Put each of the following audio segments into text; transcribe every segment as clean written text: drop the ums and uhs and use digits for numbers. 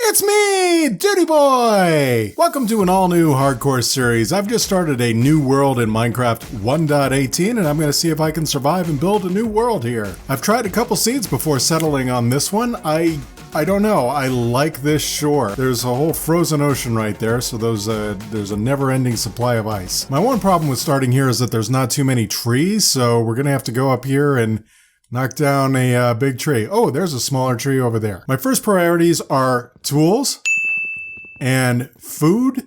It's me, dudieboy! Welcome to an all-new hardcore series. I've just started a new world in Minecraft 1.18 and I'm going to see if I can survive and build a new world here. I've tried a couple seeds before settling on this one. I don't know, I like this shore. There's a whole frozen ocean right there, so there's a never-ending supply of ice. My one problem with starting here is that there's not too many trees, so we're going to have to go up here and knock down a big tree. Oh, there's a smaller tree over there. My first priorities are tools and food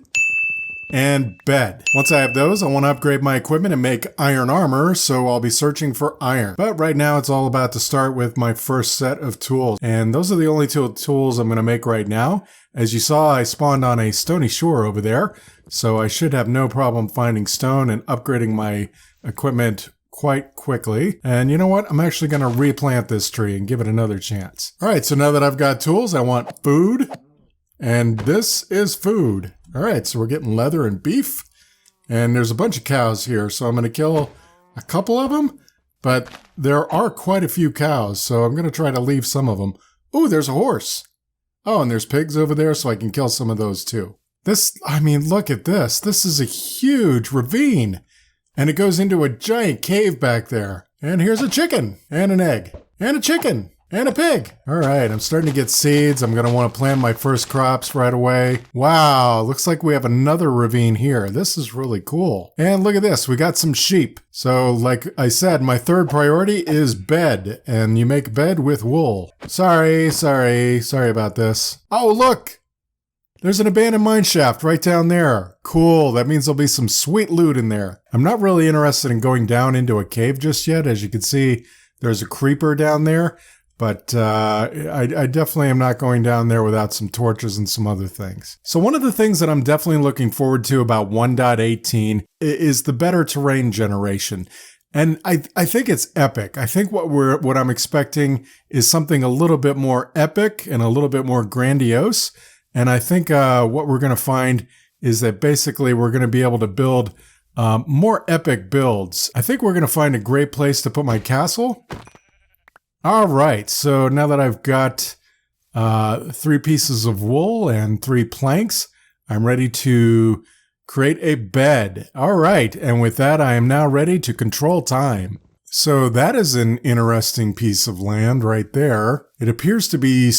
and bed. Once I have those, I want to upgrade my equipment and make iron armor, so I'll be searching for iron. But right now, it's all about to start with my first set of tools. And those are the only two tools I'm going to make right now. As you saw, I spawned on a stony shore over there, so I should have no problem finding stone and upgrading my equipment quite quickly. And you know what? I'm actually going to replant this tree and give it another chance. All right, so now that I've got tools, I want food. And this is food. All right, so we're getting leather and beef. And there's a bunch of cows here, so I'm going to kill a couple of them. But there are quite a few cows, so I'm going to try to leave some of them. Ooh, there's a horse. Oh, and there's pigs over there, so I can kill some of those too. I mean, look at this. This is a huge ravine. And it goes into a giant cave back there. And here's a chicken, and an egg, and a chicken, and a pig. All right, I'm starting to get seeds. I'm going to want to plant my first crops right away. Wow, looks like we have another ravine here. This is really cool. And look at this, we got some sheep. So like I said, my third priority is bed. And you make bed with wool. Sorry about this. Oh, look! There's an abandoned mine shaft right down there. Cool, that means there'll be some sweet loot in there. I'm not really interested in going down into a cave just yet. As you can see, there's a creeper down there. But I definitely am not going down there without some torches and some other things. So one of the things that I'm definitely looking forward to about 1.18 is the better terrain generation. And I think it's epic. I think what I'm expecting is something a little bit more epic and a little bit more grandiose. And I think what we're going to find is that basically we're going to be able to build more epic builds. I think we're going to find a great place to put my castle. All right, so now that I've got 3 pieces of wool and 3 planks, I'm ready to create a bed. All right, and with that, I am now ready to control time. So that is an interesting piece of land right there. It appears to be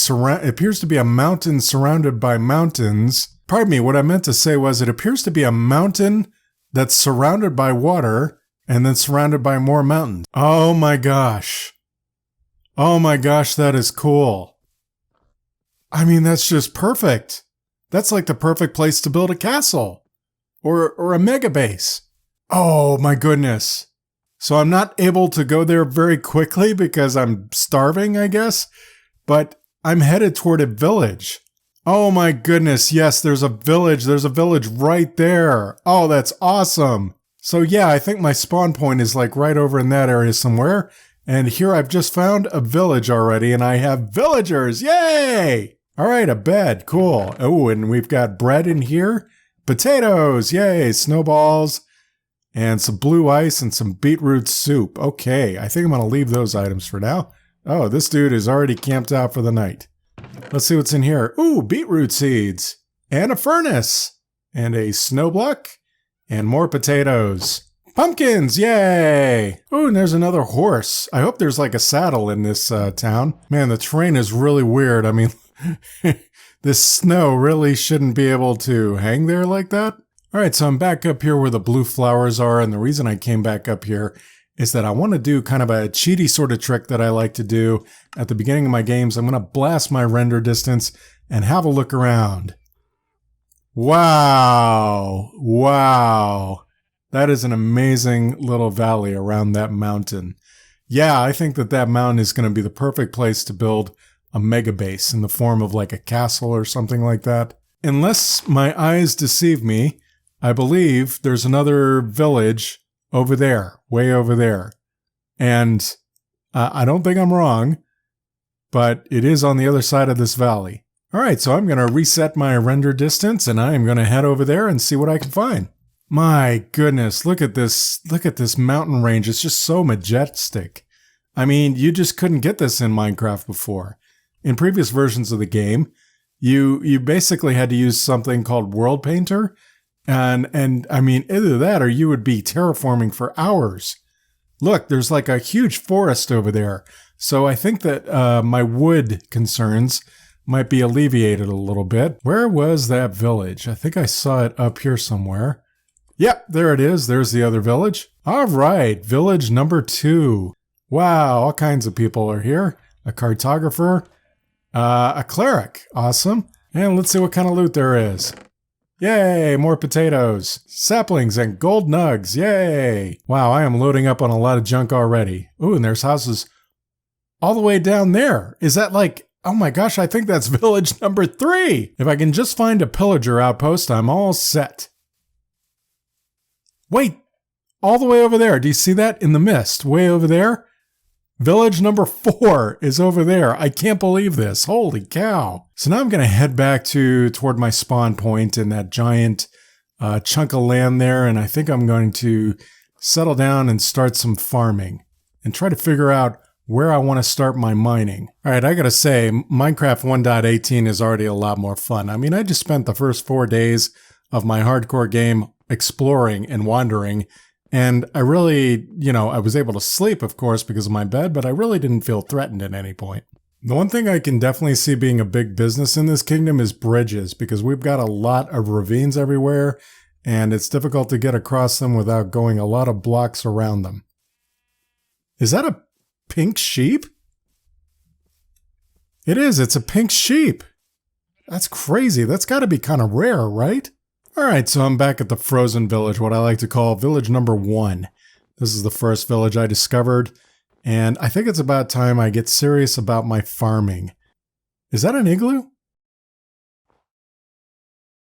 a mountain surrounded by mountains. Pardon me, what I meant to say was it appears to be a mountain that's surrounded by water and then surrounded by more mountains. Oh my gosh. Oh my gosh, that is cool. I mean, that's just perfect. That's like the perfect place to build a castle or a mega base. Oh my goodness. So I'm not able to go there very quickly because I'm starving, I guess, but I'm headed toward a village. Oh my goodness, yes, there's a village. There's a village right there. Oh, that's awesome. So yeah, I think my spawn point is like right over in that area somewhere. And here I've just found a village already and I have villagers. Yay! All right, a bed. Cool. Oh, and we've got bread in here. Potatoes. Yay, snowballs. And some blue ice and some beetroot soup. Okay, I think I'm going to leave those items for now. Oh, this dude is already camped out for the night. Let's see what's in here. Ooh, beetroot seeds. And a furnace. And a snow block. And more potatoes. Pumpkins, yay! Ooh, and there's another horse. I hope there's like a saddle in this town. Man, the terrain is really weird. I mean, this snow really shouldn't be able to hang there like that. All right, so I'm back up here where the blue flowers are, and the reason I came back up here is that I want to do kind of a cheaty sort of trick that I like to do at the beginning of my games. I'm going to blast my render distance and have a look around. Wow! Wow! That is an amazing little valley around that mountain. Yeah, I think that mountain is going to be the perfect place to build a mega base in the form of like a castle or something like that. Unless my eyes deceive me, I believe there's another village over there, way over there. And I don't think I'm wrong, but it is on the other side of this valley. All right, so I'm going to reset my render distance and I am going to head over there and see what I can find. My goodness, look at this mountain range. It's just so majestic. I mean, you just couldn't get this in Minecraft before. In previous versions of the game, You basically had to use something called World Painter. And I mean, either that or you would be terraforming for hours. Look, there's like a huge forest over there. So I think that my wood concerns might be alleviated a little bit. Where was that village? I think I saw it up here somewhere. Yep, there it is. There's the other village. All right, village number 2. Wow, all kinds of people are here. A cartographer, a cleric. Awesome. And let's see what kind of loot there is. Yay, more potatoes, saplings, and gold nugs. Yay. Wow, I am loading up on a lot of junk already. Ooh, and there's houses all the way down there. Is that like, oh my gosh, I think that's village number 3. If I can just find a pillager outpost, I'm all set. Wait, all the way over there. Do you see that in the mist? Way over there? Village number 4 is over there. I can't believe this. Holy cow. So now I'm going to head back toward my spawn point in that giant chunk of land there. And I think I'm going to settle down and start some farming and try to figure out where I want to start my mining. All right, I got to say, Minecraft 1.18 is already a lot more fun. I mean, I just spent the first 4 days of my hardcore game exploring and wandering. And I really, I was able to sleep, of course, because of my bed, but I really didn't feel threatened at any point. The one thing I can definitely see being a big business in this kingdom is bridges, because we've got a lot of ravines everywhere, and it's difficult to get across them without going a lot of blocks around them. Is that a pink sheep? It is. It's a pink sheep. That's crazy. That's got to be kind of rare, right? All right, so I'm back at the frozen village, what I like to call village number 1. This is the first village I discovered, and I think it's about time I get serious about my farming. Is that an igloo?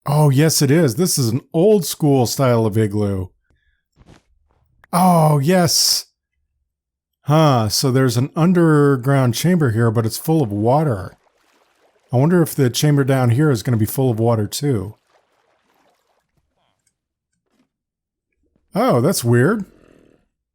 Oh, yes, it is. This is an old school style of igloo. Oh, yes. Huh, so there's an underground chamber here, but it's full of water. I wonder if the chamber down here is going to be full of water too. Oh, that's weird.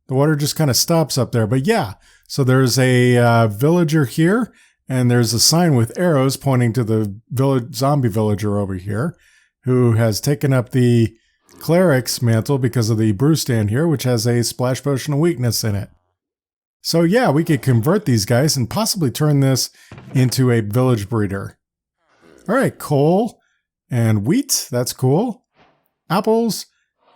The water just kind of stops up there. But yeah, so there's a villager here, and there's a sign with arrows pointing to the zombie villager over here, who has taken up the cleric's mantle because of the brew stand here, which has a splash potion of weakness in it. So yeah, we could convert these guys and possibly turn this into a village breeder. All right, coal and wheat. That's cool. Apples.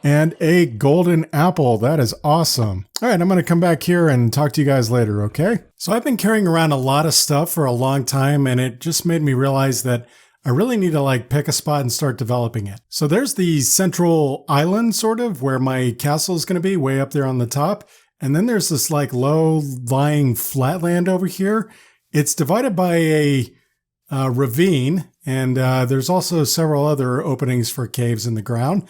And a golden apple. That is awesome. All right, I'm going to come back here and talk to you guys later, okay? So I've been carrying around a lot of stuff for a long time, and it just made me realize that I really need to pick a spot and start developing it. So there's the central island, sort of, where my castle is going to be, way up there on the top. And then there's this low-lying flatland over here. It's divided by a ravine, and there's also several other openings for caves in the ground.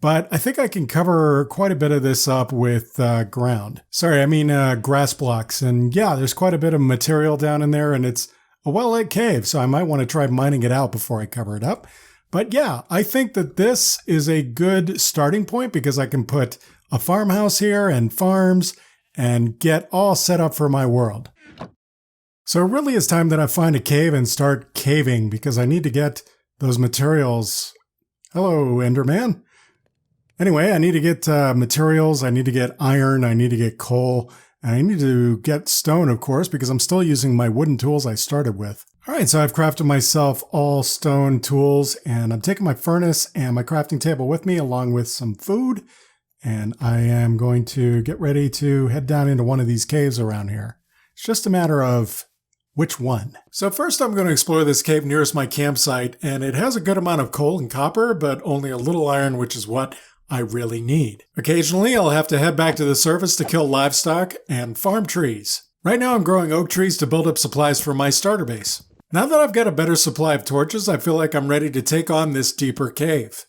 But I think I can cover quite a bit of this up with ground. Sorry, I mean grass blocks. And yeah, there's quite a bit of material down in there, and it's a well-lit cave, so I might want to try mining it out before I cover it up. But yeah, I think that this is a good starting point because I can put a farmhouse here and farms and get all set up for my world. So it really is time that I find a cave and start caving because I need to get those materials. Hello, Enderman. Anyway, I need to get materials, I need to get iron, I need to get coal, and I need to get stone, of course, because I'm still using my wooden tools I started with. All right, so I've crafted myself all stone tools, and I'm taking my furnace and my crafting table with me, along with some food, and I am going to get ready to head down into one of these caves around here. It's just a matter of which one. So first I'm going to explore this cave nearest my campsite, and it has a good amount of coal and copper, but only a little iron, which is what I really need. Occasionally, I'll have to head back to the surface to kill livestock and farm trees. Right now, I'm growing oak trees to build up supplies for my starter base. Now that I've got a better supply of torches, I feel like I'm ready to take on this deeper cave.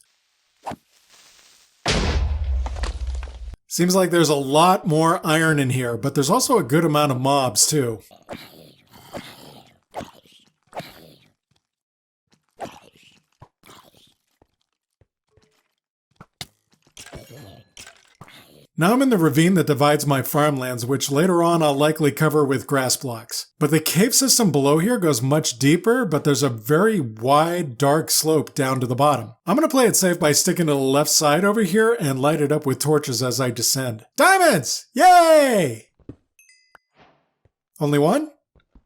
Seems like there's a lot more iron in here, but there's also a good amount of mobs too. Now I'm in the ravine that divides my farmlands, which later on I'll likely cover with grass blocks. But the cave system below here goes much deeper, but there's a very wide, dark slope down to the bottom. I'm going to play it safe by sticking to the left side over here and light it up with torches as I descend. Diamonds! Yay! Only one?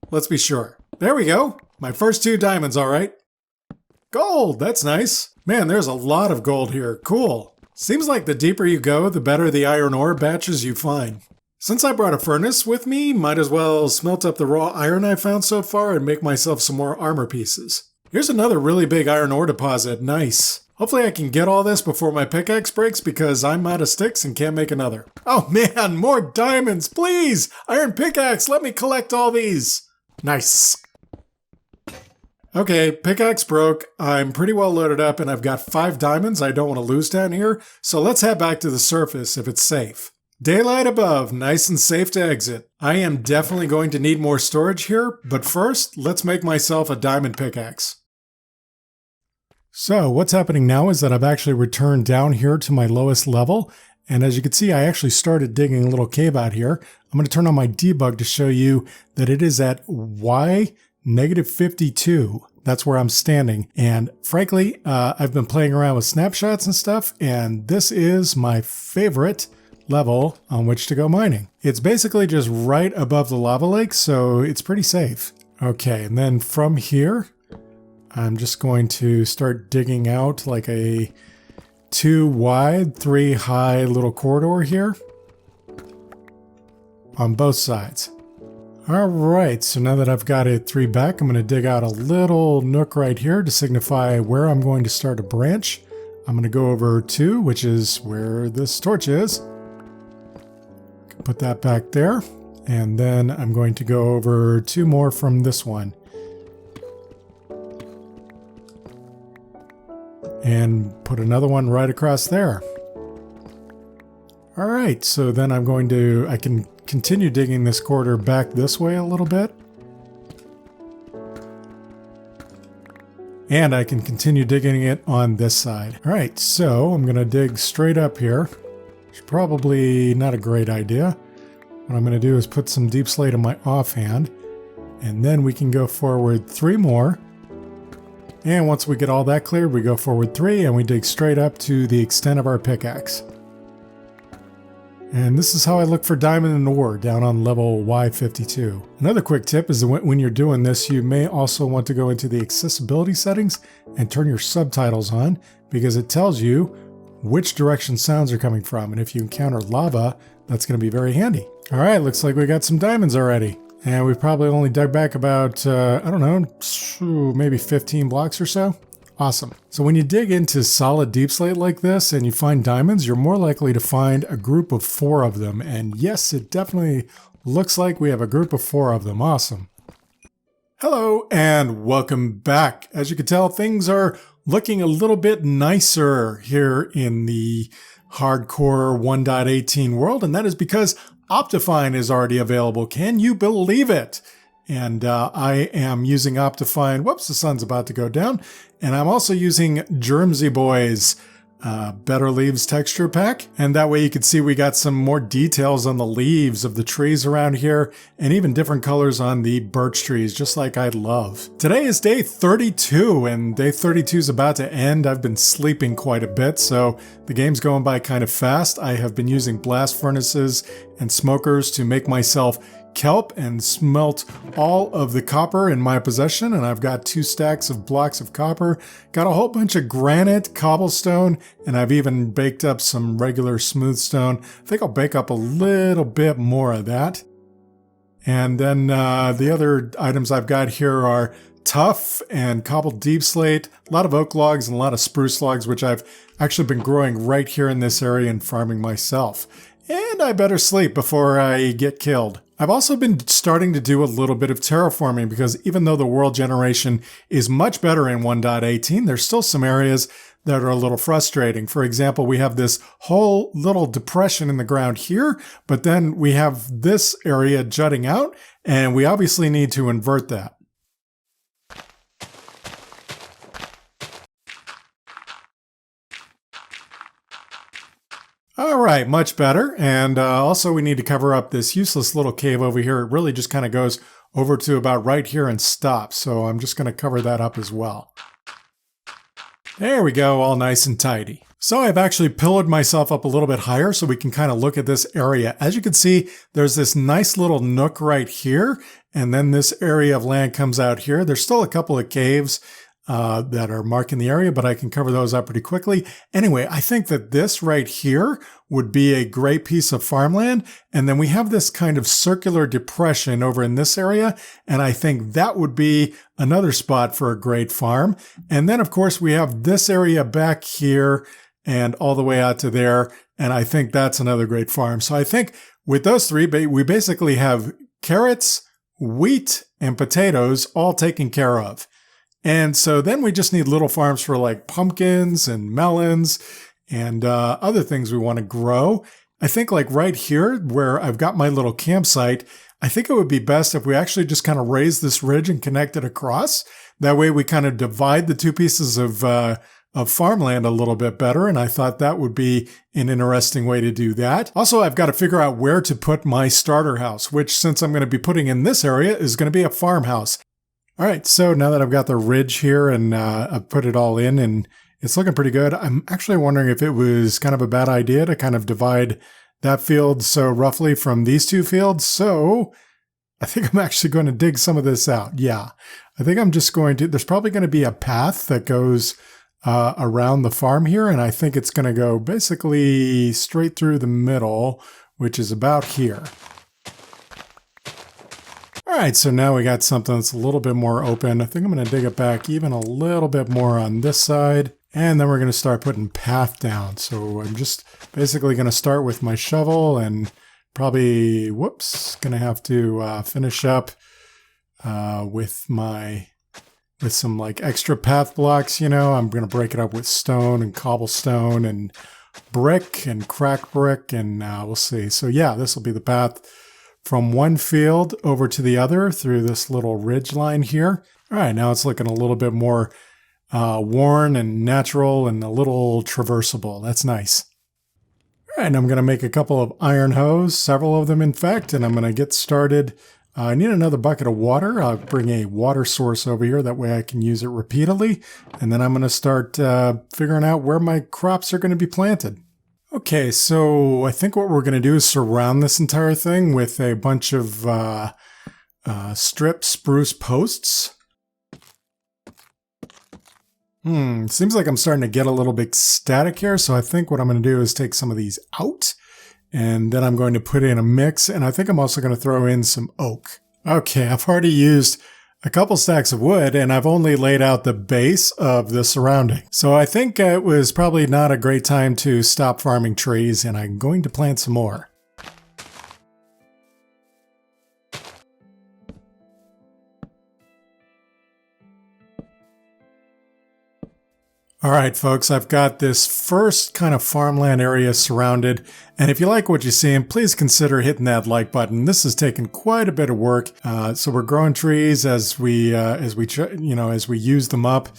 Let's be sure. There we go. My first 2 diamonds, all right. Gold! That's nice. Man, there's a lot of gold here. Cool. Seems like the deeper you go, the better the iron ore batches you find. Since I brought a furnace with me, might as well smelt up the raw iron I found so far and make myself some more armor pieces. Here's another really big iron ore deposit. Nice. Hopefully I can get all this before my pickaxe breaks because I'm out of sticks and can't make another. Oh man, more diamonds, please! Iron pickaxe, let me collect all these! Nice. Okay, pickaxe broke, I'm pretty well loaded up, and I've got 5 diamonds I don't want to lose down here, so let's head back to the surface if it's safe. Daylight above, nice and safe to exit. I am definitely going to need more storage here, but first, let's make myself a diamond pickaxe. So, what's happening now is that I've actually returned down here to my lowest level, and as you can see, I actually started digging a little cave out here. I'm going to turn on my debug to show you that it is at -52. That's where I'm standing. And frankly, I've been playing around with snapshots and stuff, and this is my favorite level on which to go mining. It's basically just right above the lava lake, so it's pretty safe. Okay, and then from here, I'm just going to start digging out like a 2 wide, 3 high little corridor here on both sides. Alright, so now that I've got it 3 back, I'm going to dig out a little nook right here to signify where I'm going to start a branch. I'm going to go over 2, which is where this torch is. Put that back there. And then I'm going to go over 2 more from this one. And put another one right across there. Alright, so then I can continue digging this corridor back this way a little bit. And I can continue digging it on this side. Alright, so I'm going to dig straight up here. Which is probably not a great idea. What I'm going to do is put some deep slate in my offhand. And then we can go forward 3 more. And once we get all that cleared, we go forward 3 and we dig straight up to the extent of our pickaxe. And this is how I look for diamond and ore down on level Y52. Another quick tip is that when you're doing this, you may also want to go into the accessibility settings and turn your subtitles on because it tells you which direction sounds are coming from. And if you encounter lava, that's going to be very handy. All right, looks like we got some diamonds already. And we've probably only dug back about, I don't know, maybe 15 blocks or so. Awesome. So when you dig into solid deep slate like this and you find diamonds, you're more likely to find a group of 4 of them. And yes, it definitely looks like we have a group of 4 of them. Awesome. Hello and welcome back. As you can tell, things are looking a little bit nicer here in the hardcore 1.18 world. And that is because Optifine is already available. Can you believe it? And I am using Optifine. Whoops, the sun's about to go down. And I'm also using dudieboy's Better Leaves texture pack. And that way you can see we got some more details on the leaves of the trees around here and even different colors on the birch trees, just like I love. Today is day 32 and day 32 is about to end. I've been sleeping quite a bit, so the game's going by kind of fast. I have been using blast furnaces and smokers to make myself kelp and smelt all of the copper in my possession, and I've got 2 stacks of blocks of copper, got a whole bunch of granite, cobblestone, and I've even baked up some regular smooth stone. I think I'll bake up a little bit more of that. And then the other items I've got here are tough and cobbled deep slate, a lot of oak logs and a lot of spruce logs, which I've actually been growing right here in this area and farming myself. And I better sleep before I get killed. I've also been starting to do a little bit of terraforming because even though the world generation is much better in 1.18, there's still some areas that are a little frustrating. For example, we have this whole little depression in the ground here, but then we have this area jutting out, and we obviously need to invert that. All All right, much better. And also we need to cover up this useless little cave over here. It really just kind of goes over to about right here and stops. So I'm just going to cover that up as well. There we go, all nice and tidy. So I've actually pillared myself up a little bit higher so we can kind of look at this area. As you can see, there's this nice little nook right here, and then this area of land comes out here. There's still a couple of caves that are marking the area, but I can cover those up pretty quickly. Anyway, I think that this right here would be a great piece of farmland. And then we have this kind of circular depression over in this area. And I think that would be another spot for a great farm. And then of course we have this area back here and all the way out to there. And I think that's another great farm. So I think with those three, we basically have carrots, wheat, and potatoes all taken care of. And so then we just need little farms for like pumpkins and melons and other things we want to grow. I think like right here where I've got my little campsite, I think it would be best if we actually just kind of raise this ridge and connect it across. That way we kind of divide the two pieces of farmland a little bit better. And I thought that would be an interesting way to do that. Also, I've got to figure out where to put my starter house, which since I'm going to be putting in this area is going to be a farmhouse. All right, so now that I've got the ridge here and I've put it all in and it's looking pretty good, I'm actually wondering if it was kind of a bad idea to kind of divide that field so roughly from these two fields. So I think I'm actually going to dig some of this out. Yeah, I think I'm just going to, there's probably going to be a path that goes around the farm here. And I think it's going to go basically straight through the middle, which is about here. All right, so now we got something that's a little bit more open. I think I'm going to dig it back even a little bit more on this side. And then we're going to start putting path down. So I'm just basically going to start with my shovel and probably, whoops, going to have to finish up with some like extra path blocks, you know. I'm going to break it up with stone and cobblestone and brick and cracked brick, and we'll see. So yeah, this will be the path from one field over to the other through this little ridge line here. All right, now it's looking a little bit more worn and natural and a little traversable. That's nice. All right, I'm going to make a couple of iron hose, several of them in fact, and I'm going to get started. I need another bucket of water. I'll bring a water source over here. That way I can use it repeatedly. And then I'm going to start figuring out where my crops are going to be planted. Okay, so I think what we're going to do is surround this entire thing with a bunch of strip spruce posts. Seems like I'm starting to get a little bit static here, so I think what I'm going to do is take some of these out, and then I'm going to put in a mix, and I think I'm also going to throw in some oak. Okay, I've already used a couple stacks of wood, and I've only laid out the base of the surrounding. So I think it was probably not a great time to stop farming trees, and I'm going to plant some more. All right, folks, I've got this first kind of farmland area surrounded, and if you like what you're seeing, please consider hitting that like button. This has taken quite a bit of work, so we're growing trees as we use them up,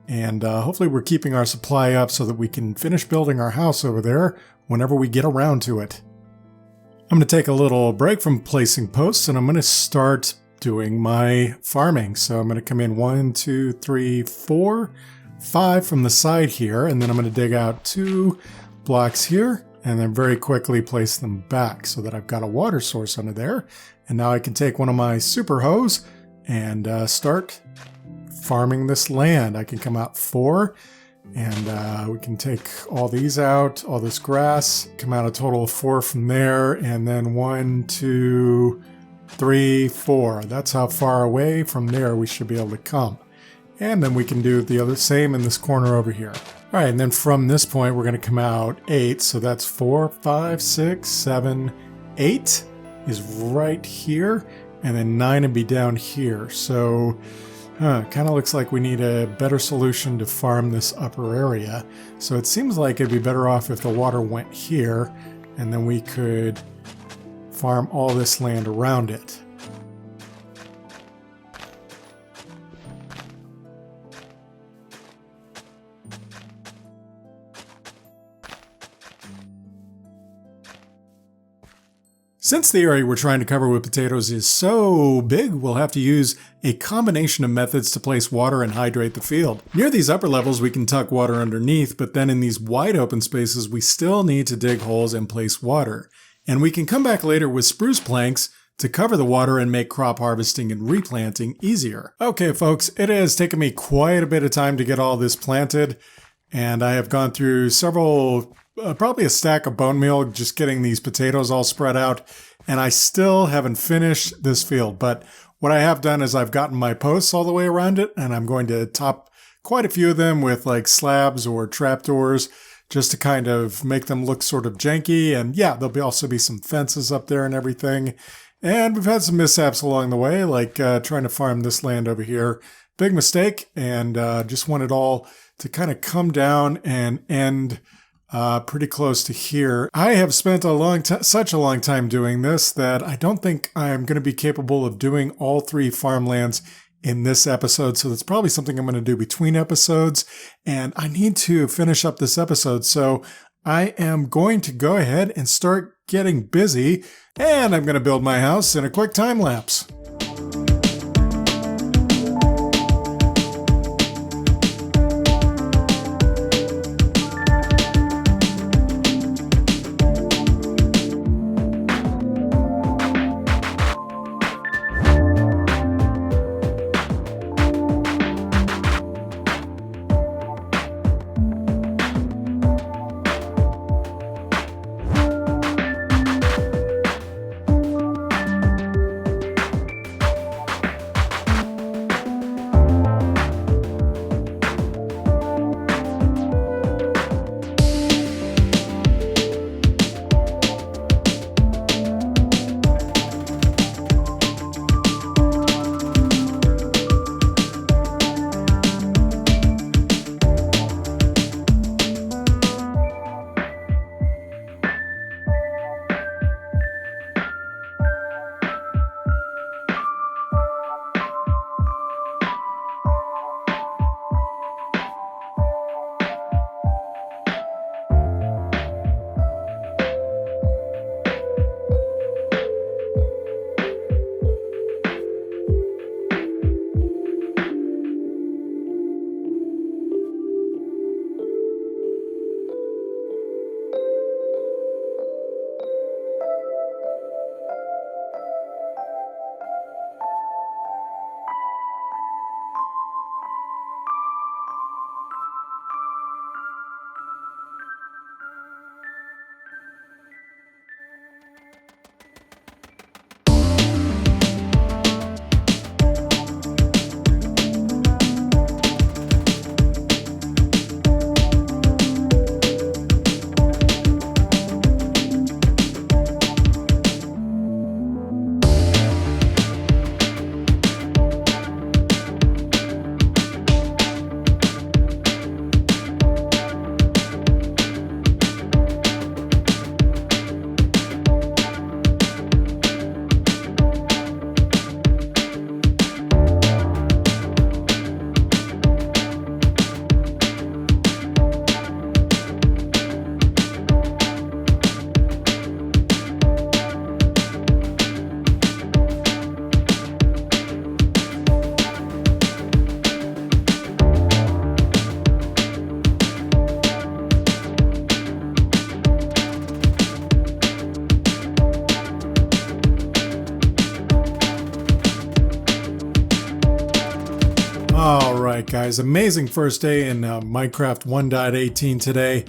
and hopefully we're keeping our supply up so that we can finish building our house over there whenever we get around to it. I'm going to take a little break from placing posts, and I'm going to start doing my farming. So I'm going to come in 1, 2, 3, 4. 5 from the side here, and then I'm going to dig out 2 blocks here and then very quickly place them back so that I've got a water source under there. And now I can take one of my super hose and start farming this land. I can come out 4 and we can take all these out, all this grass, come out a total of 4 from there, and then 1, 2, 3, 4. That's how far away from there we should be able to come. And then we can do the other same in this corner over here. All right, and then from this point, we're going to come out 8. So that's 4, 5, 6, 7, 8 is right here. And then 9 would be down here. So kind of looks like we need a better solution to farm this upper area. So it seems like it'd be better off if the water went here. And then we could farm all this land around it. Since the area we're trying to cover with potatoes is so big, we'll have to use a combination of methods to place water and hydrate the field. Near these upper levels, we can tuck water underneath, but then in these wide open spaces, we still need to dig holes and place water. And we can come back later with spruce planks to cover the water and make crop harvesting and replanting easier. Okay, folks, it has taken me quite a bit of time to get all this planted, and I have gone through several probably a stack of bone meal just getting these potatoes all spread out, and I still haven't finished this field. But what I have done is I've gotten my posts all the way around it, and I'm going to top quite a few of them with like slabs or trapdoors just to kind of make them look sort of janky. And yeah, there'll also be some fences up there and everything. And we've had some mishaps along the way, like trying to farm this land over here. Big mistake, and just want it all to kind of come down and end pretty close to here. I have spent such a long time doing this that I don't think I'm going to be capable of doing all 3 farmlands in this episode. So that's probably something I'm going to do between episodes. And I need to finish up this episode. So I am going to go ahead and start getting busy. And I'm going to build my house in a quick time lapse. Alright guys, amazing first day in Minecraft 1.18 today.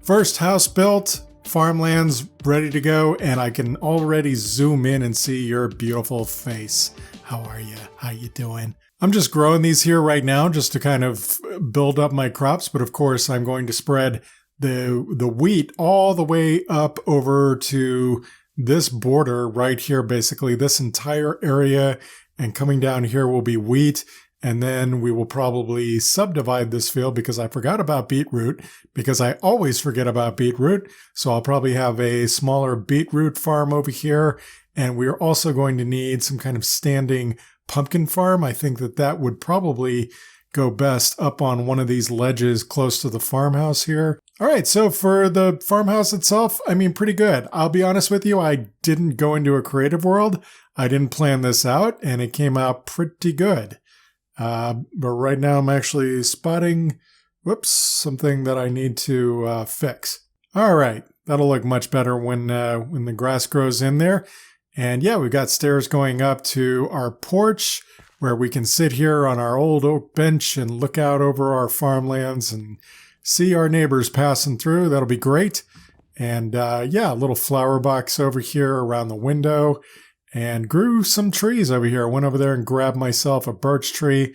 First house built, farmlands ready to go, and I can already zoom in and see your beautiful face. How are you? How you doing? I'm just growing these here right now just to kind of build up my crops, but of course I'm going to spread the wheat all the way up over to this border right here, basically this entire area, and coming down here will be wheat. And then we will probably subdivide this field because I forgot about beetroot, because I always forget about beetroot. So I'll probably have a smaller beetroot farm over here. And we're also going to need some kind of standing pumpkin farm. I think that would probably go best up on one of these ledges close to the farmhouse here. All right, so for the farmhouse itself, I mean, pretty good. I'll be honest with you, I didn't go into a creative world. I didn't plan this out, and it came out pretty good. But right now I'm actually spotting, something that I need to fix. All right, that'll look much better when the grass grows in there. And yeah, we've got stairs going up to our porch where we can sit here on our old oak bench and look out over our farmlands and see our neighbors passing through. That'll be great. And yeah, a little flower box over here around the window, and grew some trees over here. I went over there and grabbed myself a birch tree.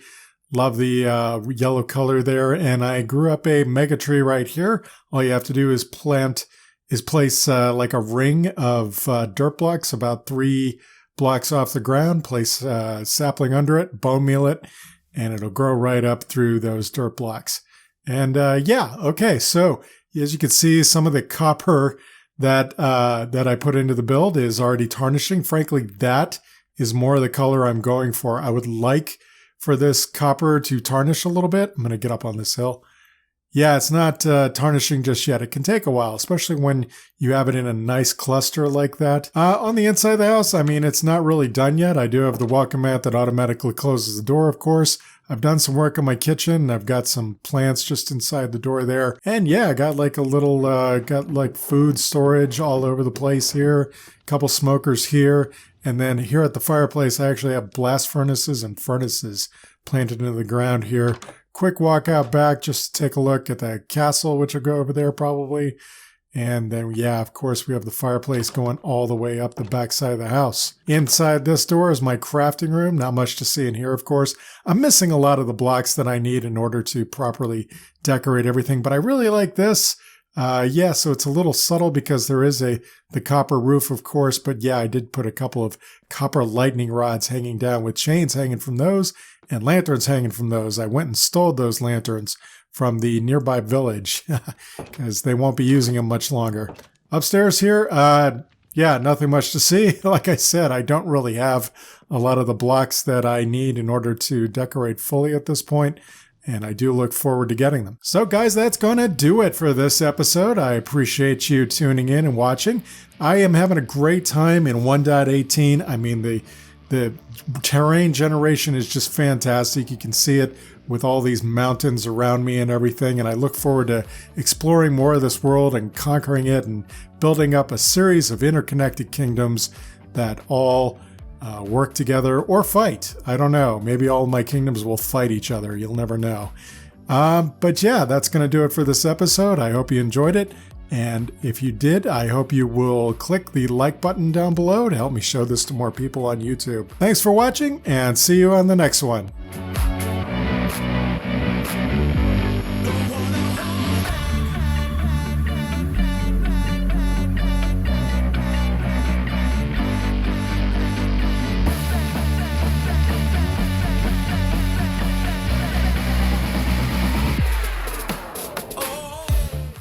Love the yellow color there. And I grew up a mega tree right here. All you have to do is place like a ring of dirt blocks about 3 blocks off the ground, place a sapling under it, bone meal it, and it'll grow right up through those dirt blocks. And yeah, okay, so as you can see, some of the copper that I put into the build is already tarnishing. Frankly, that is more the color I'm going for. I would like for this copper to tarnish a little bit. I'm going to get up on this hill. Yeah, it's not tarnishing just yet. It can take a while, especially when you have it in a nice cluster like that. On the inside of the house, I mean, it's not really done yet. I do have the welcome mat that automatically closes the door, of course. I've done some work on my kitchen. I've got some plants just inside the door there. And yeah, I got like a little, got like food storage all over the place here. A couple smokers here. And then here at the fireplace, I actually have blast furnaces and furnaces planted into the ground here. Quick walk out back, just to take a look at the castle, which will go over there probably. And then, yeah, of course, we have the fireplace going all the way up the back side of the house. Inside this door is my crafting room. Not much to see in here, of course. I'm missing a lot of the blocks that I need in order to properly decorate everything, but I really like this. Yeah, so it's a little subtle because there is the copper roof, of course, but yeah, I did put a couple of copper lightning rods hanging down with chains hanging from those and lanterns hanging from those. I went and stole those lanterns from the nearby village because they won't be using them much longer. Upstairs here, yeah, nothing much to see. Like I said, I don't really have a lot of the blocks that I need in order to decorate fully at this point. And I do look forward to getting them. So guys, that's going to do it for this episode. I appreciate you tuning in and watching. I am having a great time in 1.18. I mean, the terrain generation is just fantastic. You can see it with all these mountains around me and everything. And I look forward to exploring more of this world and conquering it and building up a series of interconnected kingdoms that all work together or fight. I don't know. Maybe all of my kingdoms will fight each other. You'll never know. But yeah, that's going to do it for this episode. I hope you enjoyed it. And if you did, I hope you will click the like button down below to help me show this to more people on YouTube. Thanks for watching, and see you on the next one.